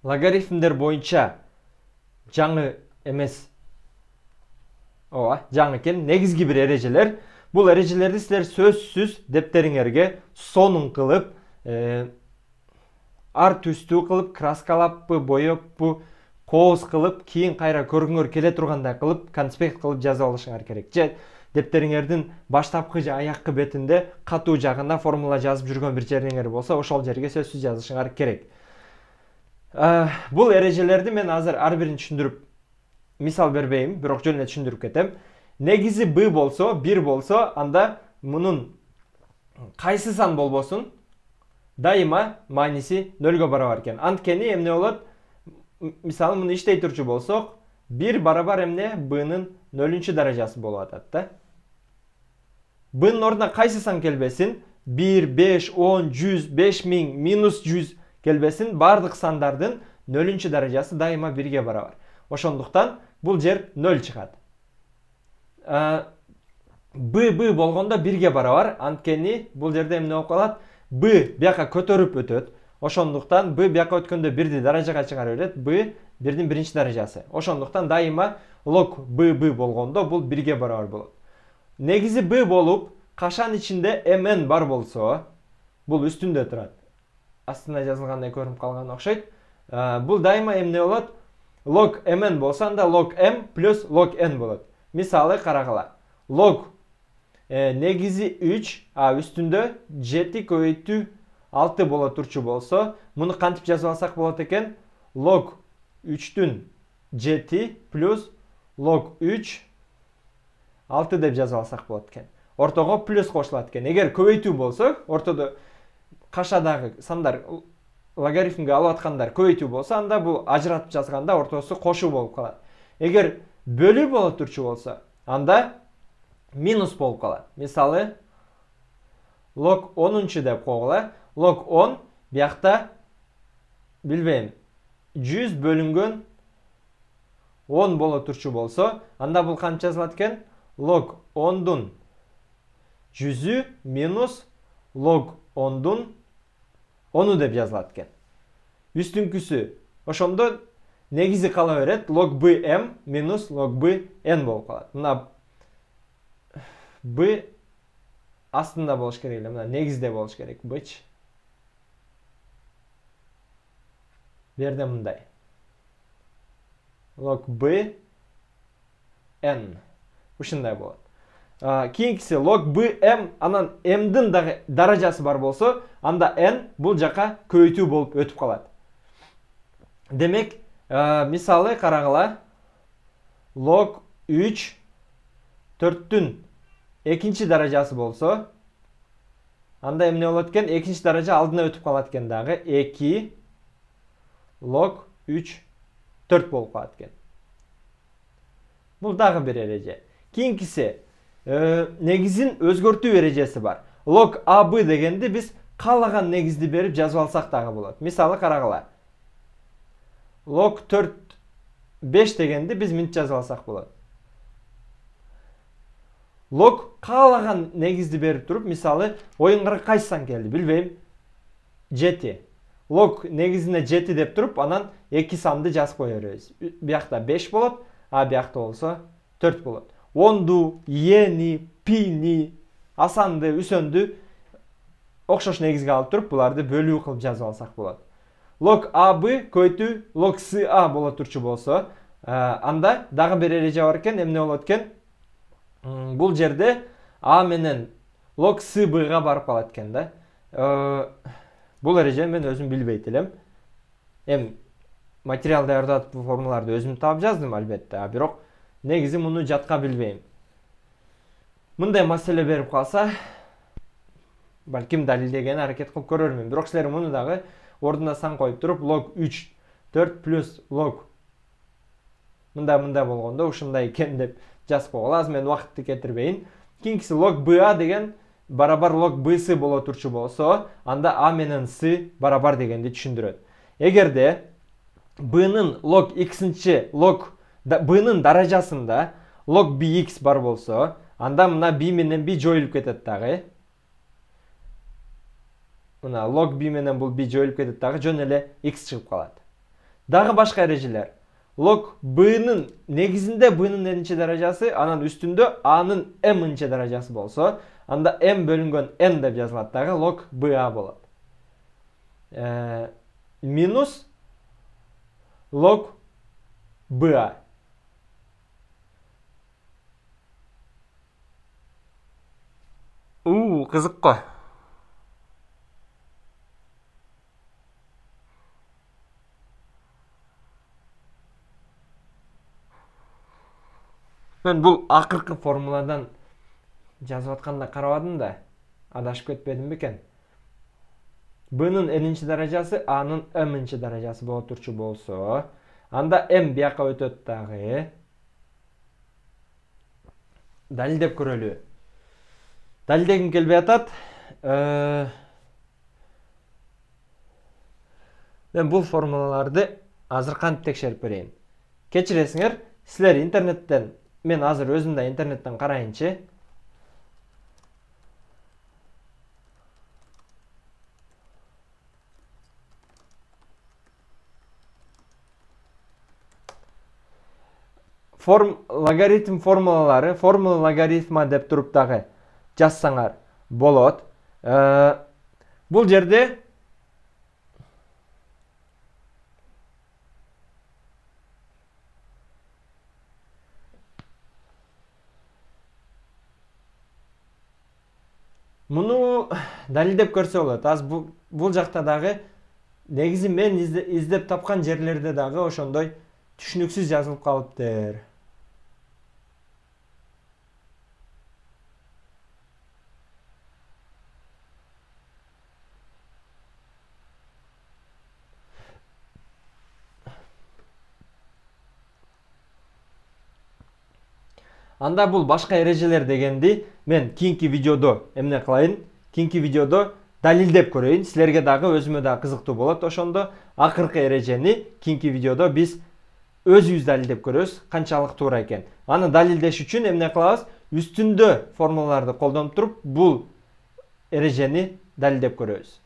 Логарифмдер боюнча жаңы эмес. Ооба, жаңы экен. Негизги бир эрежелер. Бул эрежелерди силер сөзсүз дептериңерге сонун кылып, ар түстүү кылып, краскалаппы, боёппу, кооз кылып, кийин кайра көргүңөр келе тургандай кылып, конспект кылып жазып алышыңар керек. Же дептериңердин баштапкы же аяккы бетинде катуу жагында формула жазып жүргөн бир жериңер болсо, ошол жерге сөзсүз жазышыңар керек. Бул эрежелерди мен азыр ар бирин түшүндүрүп мисал бербейм, бирок жөн эле түшүндүрүп кетем. Негизи b болсо, 1 болсо, анда мунун кайсы сан болбосун, дайыма мааниси 0га барабар экен. Анткени эмне болот? Мисалы муну иштей турчу болсок, 1 барабар эмне? b-нын 0-чү даражасы болуп атат да. b-нын ордуна кайсы сан келбесин? 1, 5, 10, 100, 5000, минус 100 келбесин, бардык сандардын 0-чү даражасы дайыма 1ге барабар. Ошондуктан бул жер 0 чыгат. b болгондо 1ге барабар, анткени бул жерде эмне болуп калат? b бияка көтөрүп өтөт. Ошондуктан b бияка өткөндө 1ди даражага чыгарып берет. b 1дин 1-чи даражасы. Ошондуктан дайыма log b болгондо бул 1ге барабар болот. Негизи b болуп, кашан ичинде mn бар болсо, бул үстүндө турат. Астына жазылгандай көрүнүп калган окшойт. Бул дайыма эмне болот? Log mn болсо, анда log m плюс log n болот. Мисалы карагыла. Log негизи 3, үстүндө 7 көбөйтүү 6 боло турчу болсо, муну кантип жазып алсак болот экен? Log 3-түн 7 плюс log 3 6 деп жазып алсак болот экен. Ортого плюс кошулат экен. Эгер көбөйтүү болсо, ортодо кашадагы сандар логарифмге алып аткандар көбөйтүү болсо, анда бул ажыратып жазганда ортосу кошуу болуп калат. Эгер бөлүү боло турчу болсо, анда минус болуп калат. Мисалы log 10-чу деп койгула. Log 10 биякта билбейм 100 бөлүнгөн 10 боло турчу болсо, анда бул кантип жазылат экен? Log 10-дун 100-ü минус log 10-дун 10-у деп жазылат экен. Үстүнкүсү ошондо негизи кала берет, log bm минус log bn болуп калат. Мына b астында болуш керек эле, мына негизде болуш керек bчы. Берде мындай. Log b n. Ушундай болот. Кийинкиси log bm, анан mдин дагы даражасы бар болсо, анда n бул жака көбөйтүү болуп өтүп калат. Демек, мисалы карагыла. Log 3 4-түн 2-чи даражасы болсо, анда эмне болот экен? 2-чи даража алдына өтүп калат экен дагы. 2 log 3 4 болуп калат экен. Бул дагы бир эреже. Кийинкиси негизин өзгөртүү эрежеси бар. Log ab дегенди биз каалаган негизди берип жазып алсак дагы болот. Мисалы карагыла. Log 4 5 дегенди биз мынтип жазып алсак болот. Log каалаган негизди берип туруп, мисалы оюңга кайсы сан келди билбейм. 7. Log негизине 7 деп туруп, анан 2 санды жазып кое беребиз. Биякта 5 болот, биякта болсо 4 болот. 10ду, ени, пини, асанды, үсөндү окшош негизге алып туруп, буларды бөлүү кылып жазып алсак болот. Log ab көбөйтүү log sa боло турчу болсо, анда дагы бир эреже бар экен. Эмне болот экен? Бул жерде a менен log sb'га барып калат экен да. Бул эрежени мен өзүм билбейт элем. Материал даярдап бул формулаларды өзүм таап жаздым албетте, бирок негизи муну жатка билбейм. Мындай маселе берип калса, балким далилдегени аракет кылып көрөрмүн. Бирок силер муну дагы ордуна сан коюп туруп, log 3 4 плюс log мындай болгондо ушундай экен деп жазып койгула. Азыр мен убакытты кетирбейин. Кийинкиси log ba деген барабар log b'si боло турчу болсо, анда a менен s барабар дегенди түшүндүрөт. Эгерде b'нын log x'инчи b'нын даражасында log bx бар болсо, анда мына b менен b жоюлуп кетет дагы. Мына log b менен бул b жоюлуп кетет дагы, жөн эле x чыгып калат. Дагы башка эрежелер. Log b'nın negizinde b'nın n'inci derecesi, anın üstünde a'nın m'inci derecesi bolsa, anda m bölüngön n dep yazılат dagı log b'a bolat. Minus log b'a. Kızık koy. Ben bu akırkı formuladan жазып атканда карабадым да, адашып кетпедим бекен. B'nın n'inci derecesi a'nın m'inci derecesi боло турчу болсо, анда m бияка өтөт дагы. Далилдеп көрөлү. Далилдегим келбей атат. Мен бул формулаларды азыр кантип текшерип берейин. Кечиресиңер, силер интернеттен, мен азыр өзүм да интернеттен карайынчы. Логарифм формулалары, формула логарифма деп туруп дагы жазсаңар болот. Бул жерде муну далилдеп көрсө болот. Аз бул жакта дагы негизи мен издеп тапкан жерлерде дагы ошондой түшүнүксүз жазылып калыптыр. Анда бул башка эрежелер дегенди мен кийинки видеодо эмне кылайын? Кийинки видеодо далилдеп көрөйүн. Силерге дагы өзүмө дагы кызыктуу болот. Ошондо акыркы эрежени кийинки видеодо биз өзүбүз далилдеп көрөбүз, канчалык туура экен. Аны далилдеш үчүн эмне кылабыз? Үстүндө формулаларды колдонуп туруп, бул эрежени далилдеп көрөбүз.